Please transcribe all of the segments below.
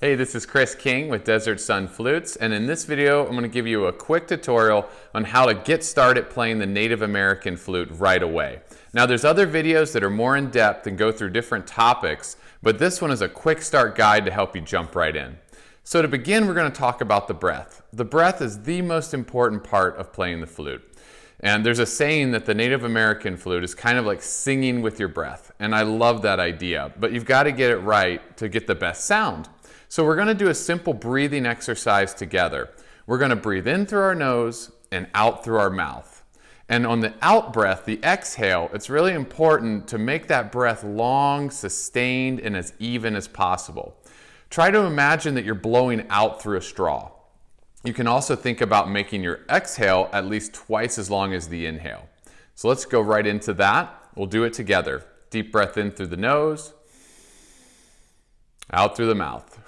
Hey, this is Chris King with Desert Sun Flutes, and in this video I'm going to give you a quick tutorial on how to get started playing the Native American flute right away. Now there's other videos that are more in depth and go through different topics, but this one is a quick start guide to help you jump right in. So to begin, we're going to talk about the breath. The breath is the most important part of playing the flute. And there's a saying that the Native American flute is kind of like singing with your breath, and I love that idea, but you've got to get it right to get the best sound. So we're going to do a simple breathing exercise together. We're going to breathe in through our nose and out through our mouth. And on the out breath, the exhale, it's really important to make that breath long, sustained, and as even as possible. Try to imagine that you're blowing out through a straw. You can also think about making your exhale at least twice as long as the inhale. So let's go right into that. We'll do it together. Deep breath in through the nose, out through the mouth.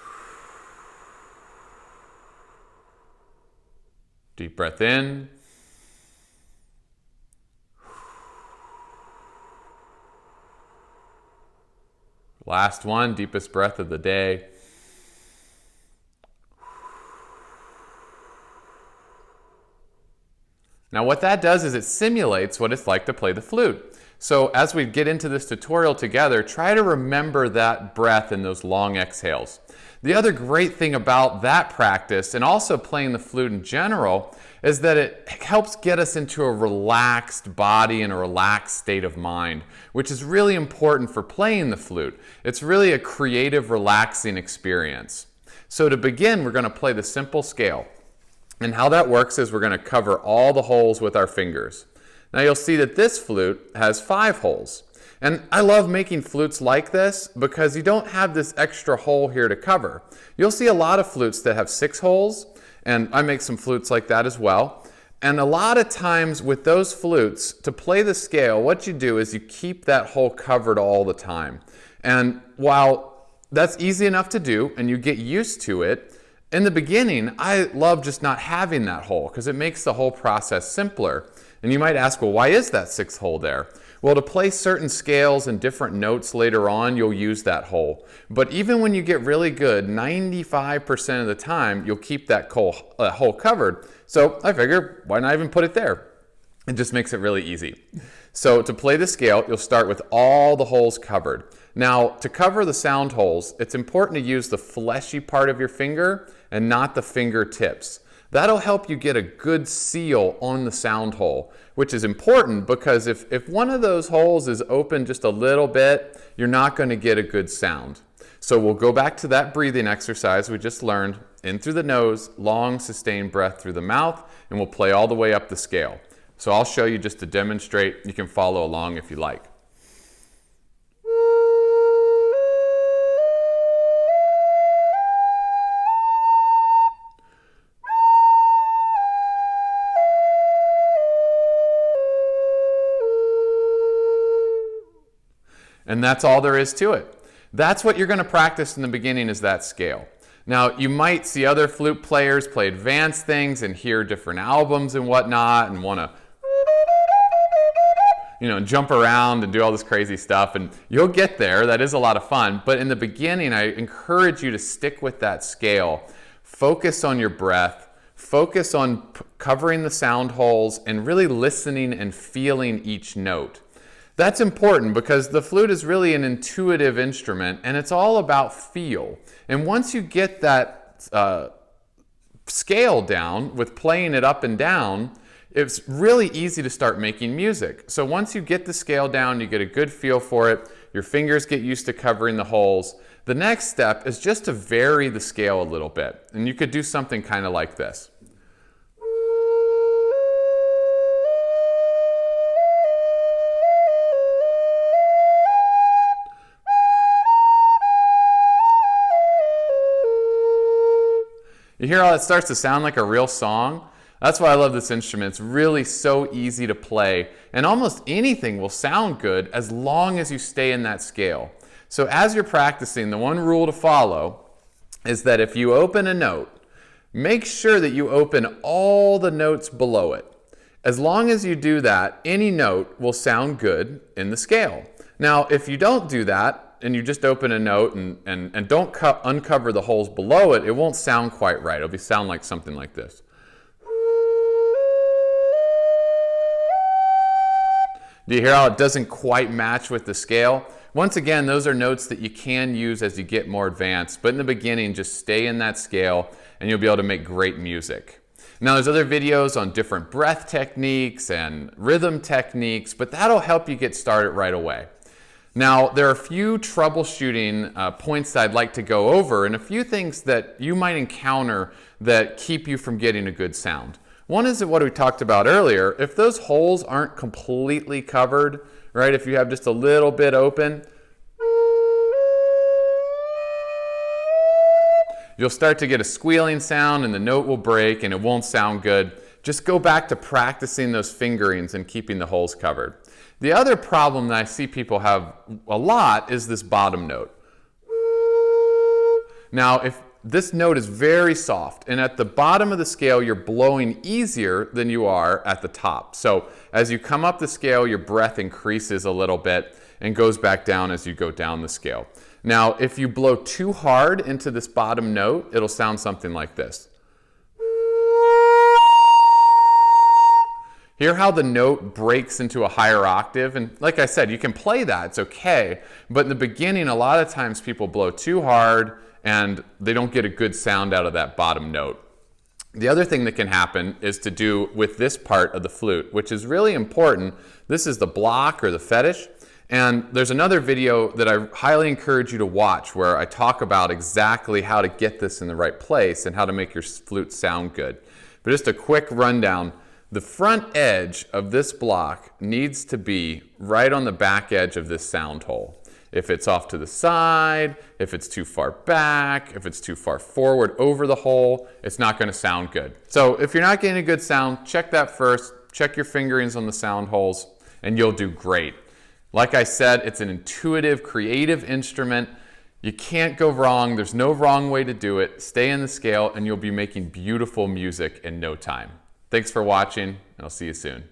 Deep breath in. Last one, deepest breath of the day. Now what that does is it simulates what it's like to play the flute. So as we get into this tutorial together, try to remember that breath and those long exhales. The other great thing about that practice, and also playing the flute in general, is that it helps get us into a relaxed body and a relaxed state of mind, which is really important for playing the flute. It's really a creative, relaxing experience. So to begin, we're going to play the simple scale. And how that works is we're going to cover all the holes with our fingers. Now you'll see that this flute has 5 holes. And I love making flutes like this because you don't have this extra hole here to cover. You'll see a lot of flutes that have 6 holes, and I make some flutes like that as well. And a lot of times with those flutes, to play the scale, what you do is you keep that hole covered all the time. And while that's easy enough to do and you get used to it, in the beginning, I love just not having that hole because it makes the whole process simpler. And you might ask, well, why is that 6th hole there? Well, to play certain scales and different notes later on, you'll use that hole. But even when you get really good, 95% of the time, you'll keep that hole covered. So I figure, why not even put it there? It just makes it really easy. So to play the scale, you'll start with all the holes covered. Now, to cover the sound holes, it's important to use the fleshy part of your finger and not the fingertips. That'll help you get a good seal on the sound hole, which is important because if one of those holes is open just a little bit, you're not going to get a good sound. So we'll go back to that breathing exercise we just learned. In through the nose, long sustained breath through the mouth, and we'll play all the way up the scale. So I'll show you just to demonstrate. You can follow along if you like. And that's all there is to it. That's what you're going to practice in the beginning, is that scale. Now, you might see other flute players play advanced things and hear different albums and whatnot and want to, jump around and do all this crazy stuff. And you'll get there. That is a lot of fun. But in the beginning, I encourage you to stick with that scale. Focus on your breath. Focus on covering the sound holes and really listening and feeling each note. That's important because the flute is really an intuitive instrument and it's all about feel. And once you get that scale down with playing it up and down, it's really easy to start making music. So once you get the scale down, you get a good feel for it, your fingers get used to covering the holes. The next step is just to vary the scale a little bit. And you could do something kind of like this. You hear how it starts to sound like a real song? That's why I love this instrument. It's really so easy to play, and almost anything will sound good as long as you stay in that scale. So as you're practicing, the one rule to follow is that if you open a note, make sure that you open all the notes below it. As long as you do that, any note will sound good in the scale. Now, if you don't do that, and you just open a note and don't uncover the holes below it, it won't sound quite right. It'll sound like something like this. Do you hear how it doesn't quite match with the scale? Once again, those are notes that you can use as you get more advanced, but in the beginning, just stay in that scale and you'll be able to make great music. Now there's other videos on different breath techniques and rhythm techniques, but that'll help you get started right away. Now there are a few troubleshooting points that I'd like to go over and a few things that you might encounter that keep you from getting a good sound. One is what we talked about earlier. If those holes aren't completely covered, right, if you have just a little bit open, you'll start to get a squealing sound and the note will break and it won't sound good. Just go back to practicing those fingerings and keeping the holes covered. The other problem that I see people have a lot is this bottom note. Now, if this note is very soft, and at the bottom of the scale, you're blowing easier than you are at the top. So as you come up the scale, your breath increases a little bit and goes back down as you go down the scale. Now, if you blow too hard into this bottom note, it'll sound something like this. Hear how the note breaks into a higher octave? And like I said, you can play that, it's okay. But in the beginning, a lot of times people blow too hard and they don't get a good sound out of that bottom note. The other thing that can happen is to do with this part of the flute, which is really important. This is the block or the fetish. And there's another video that I highly encourage you to watch where I talk about exactly how to get this in the right place and how to make your flute sound good. But just a quick rundown. The front edge of this block needs to be right on the back edge of this sound hole. If it's off to the side, if it's too far back, if it's too far forward over the hole, it's not going to sound good. So if you're not getting a good sound, check that first. Check your fingerings on the sound holes and you'll do great. Like I said, it's an intuitive, creative instrument. You can't go wrong. There's no wrong way to do it. Stay in the scale and you'll be making beautiful music in no time. Thanks for watching, and I'll see you soon.